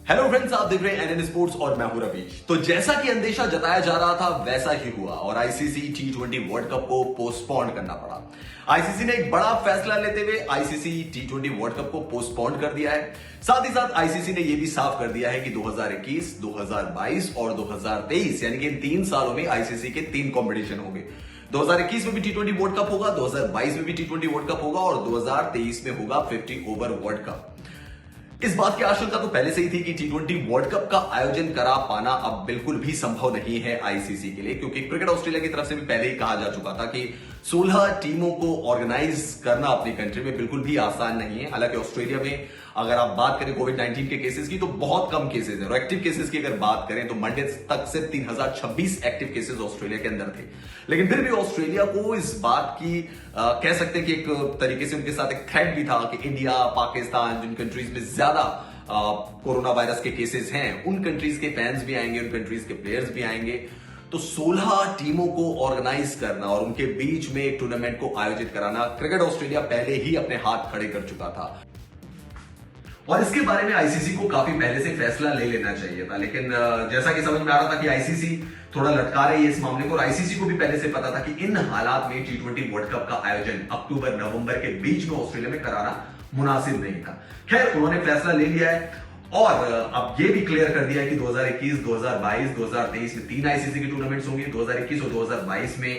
Hello friends, आप देख रहे हैं एनएन स्पोर्ट्स और मैं हूं रवीश। तो जैसा कि अंदेशा जताया जा रहा था वैसा ही हुआ और आईसीसी T20 वर्ल्ड कप को पोस्टपोन करना पड़ा। आईसीसी ने एक बड़ा फैसला लेते हुए आईसीसी T20 वर्ल्ड कप को पोस्टपोन कर दिया है। साथ ही साथ आईसीसी ने यह भी साफ कर दिया है कि 2021, 2022 और 2023 यानी कि इन 3 सालों में आईसीसी के 3 कॉम्पिटिशन होंगे। 2021 में भी T20 वर्ल्ड कप होगा, 2022 में भी T20 वर्ल्ड कप होगा और 2023 में होगा 50 ओवर वर्ल्ड कप। इस बात की आशंका तो पहले से ही थी कि T20 वर्ल्ड कप का आयोजन करा पाना अब बिल्कुल भी संभव नहीं है आईसीसी के लिए, क्योंकि क्रिकेट ऑस्ट्रेलिया की तरफ से भी पहले ही कहा जा चुका था कि 16 टीमों को ऑर्गेनाइज करना अपनी कंट्री में बिल्कुल भी आसान नहीं है। हालांकि ऑस्ट्रेलिया में अगर आप बात करें कोविड-19 के केसेस की तो बहुत कम केसेस है और एक्टिव केसेस की अगर बात करें तो मंडे तक सिर्फ 3026 एक्टिव केसेस ऑस्ट्रेलिया के अंदर थे। लेकिन फिर भी ऑस्ट्रेलिया को इस बात की कह सकते हैं कि एक तरीके से उनके साथ एक थ्रेट भी था कि इंडिया, पाकिस्तान, जिन कंट्रीज में ज्यादा कोरोना वायरस के केसेस हैं, उन कंट्रीज के फैंस भी आएंगे, उन कंट्रीज के प्लेयर्स भी आएंगे। तो 16 टीमों को ऑर्गेनाइज करना और उनके बीच में एक टूर्नामेंट को आयोजित कराना क्रिकेट ऑस्ट्रेलिया पहले ही अपने हाथ खड़े कर चुका था और इसके बारे में आईसीसी को काफी पहले से फैसला ले लेना चाहिए था। लेकिन जैसा कि समझ में आ रहा था कि आईसीसी थोड़ा लटका रही है इस मामले को और आईसीसी को भी पहले से पता था कि इन हालात में T20 वर्ल्ड कप का आयोजन अक्टूबर-नवंबर के बीच में ऑस्ट्रेलिया में कराना मुनासिब नहीं था। खैर, उन्होंने फैसला ले लिया है और अब ये भी क्लियर कर दिया है कि 2021, 2022, 2023 में 3 आईसीसी के टूर्नामेंट्स होंगे। 2021 और 2022 में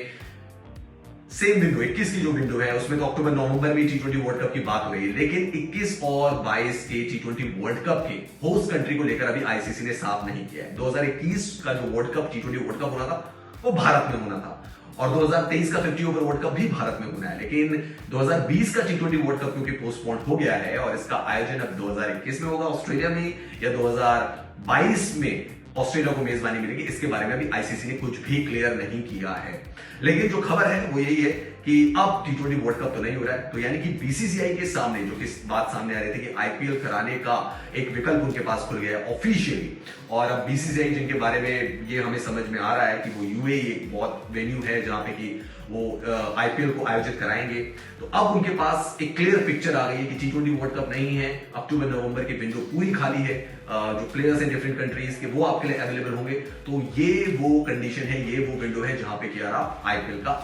सेम विंडो, 21 की जो विंडो है उसमें तो अक्टूबर-नवंबर में T20 वर्ल्ड कप की बात हो रही है, लेकिन 21 और 22 के T20 वर्ल्ड कप के होस्ट कंट्री को लेकर अभी आईसीसी ने साफ नहीं किया है। 2021 का जो world cup T20 world cup होना था वो भारत में होना था और 2023 का 50 ओवर वर्ल्ड कप भी भारत में होना है, लेकिन 2020 का T20 वर्ल्ड कप क्योंकि पोस्टपोन हो गया है और इसका आयोजन अब 2021 में होगा ऑस्ट्रेलिया में या 2022 में ऑस्ट्रेलिया को मेजबानी मिलेगी, इसके बारे में अभी आईसीसी ने कुछ भी क्लियर नहीं किया है। लेकिन जो खबर है वो यही है कि अब T20 वर्ल्ड कप तो नहीं हो रहा है, तो यानी कि बीसीसीआई के सामने जो कि बात सामने आ रही थी कि आईपीएल कराने का एक विकल्प उनके पास खुल गया है ऑफिशियली। और अब बीसीसीआई जिनके बारे में ये हमें समझ में आ रहा है कि वो यूएई एक बहुत वेन्यू है जहां पे कि वो आईपीएल को आयोजित कराएंगे, तो अब उनके पास एक क्लियर पिक्चर आ गई है कि T20 वर्ल्ड कप नहीं है, अक्टूबर-नवंबर की विंडो पूरी खाली है, जो प्लेयर्स हैं डिफरेंट कंट्रीज के वो आपके लिए अवेलेबल होंगे। तो ये वो कंडीशन है, ये वो विंडो है जहां पे कि आप आईपीएल का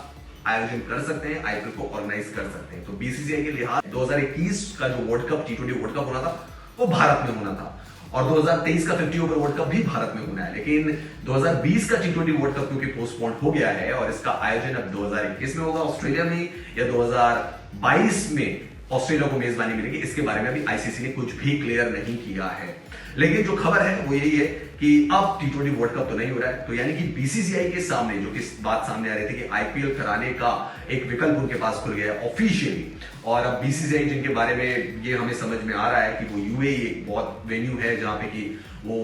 आयोजन कर सकते हैं, आईपीएल को ऑर्गेनाइज कर सकते हैं। तो बीसीसीआई के लिहाज 2021 का जो world cup T20 world cup होना था वो भारत में होना था और 2023 का 50 ओवर वर्ल्ड कप भी भारत में होना है, लेकिन 2020 का T20 वर्ल्ड कप क्योंकि पोस्टपोन हो गया है और इसका आयोजन अब 2021 में होगा ऑस्ट्रेलिया में या 2022 में ऑस्ट्रेलिया को मेजबानी मिलेगी, इसके बारे में अभी आईसीसी ने कुछ भी क्लियर नहीं किया है। लेकिन जो खबर है वो यही है कि अब T20 वर्ल्ड कप तो नहीं हो रहा है, तो यानी कि बीसीसीआई के सामने जो कि बात सामने आ रही थी कि आईपीएल कराने का एक विकल्प उनके पास खुल गया है ऑफिशियली। और अब बीसीसीआई जिनके बारे में ये हमें समझ में आ रहा है कि वो यूएई एक बहुत वेन्यू है जहां पे कि वो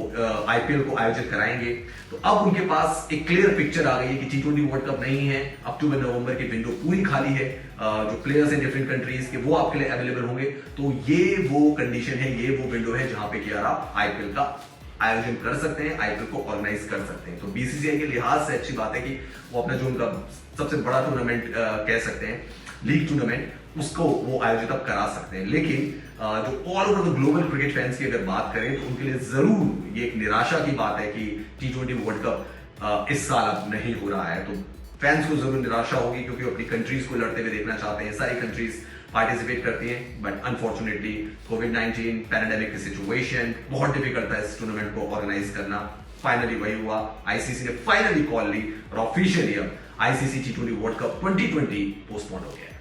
आईपीएल को आयोजित कराएंगे, तो अब उनके पास एक क्लियर पिक्चर आ गई है कि T20 वर्ल्ड कप नहीं है, अक्टूबर-नवंबर की विंडो पूरी खाली है, जो प्लेयर्स हैं डिफरेंट कंट्रीज के वो आपके लिए अवेलेबल होंगे। तो ये वो कंडीशन है, ये वो विंडो है जहां पे कि आप आईपीएल का आयोजन कर सकते हैं, आईपीएल को ऑर्गेनाइज कर सकते हैं। तो बीसीसीआई के लिहाज से अच्छी बात है कि वो अपना जो उनका सबसे बड़ा टूर्नामेंट कह सकते हैं, लीग टूर्नामेंट, उसको वो आयोजित अब करा सकते हैं। लेकिन जो all over the global cricket fans की अगर बात करें तो उनके लिए जरूर ये एक निराशा की बात है कि T20 वर्ल्ड कप इस साल अब नहीं हो रहा है। तो फैंस को जरूर निराशा होगी क्योंकि वो अपनी कंट्रीज को लड़ते हुए देखना चाहते हैं, सारी कंट्रीज पार्टिसिपेट करती हैं, बट अनफॉर्चुनेटली कोविड-19 पैंडेमिक की सिचुएशन बहुत डिफिकल्ट था इस टूर्नामेंट को ऑर्गेनाइज करना। फाइनली वही हुआ, आईसीसी ने फाइनली कॉल ली और ऑफिशियली अब ICC T20 world cup 2020 postpone हो गया है।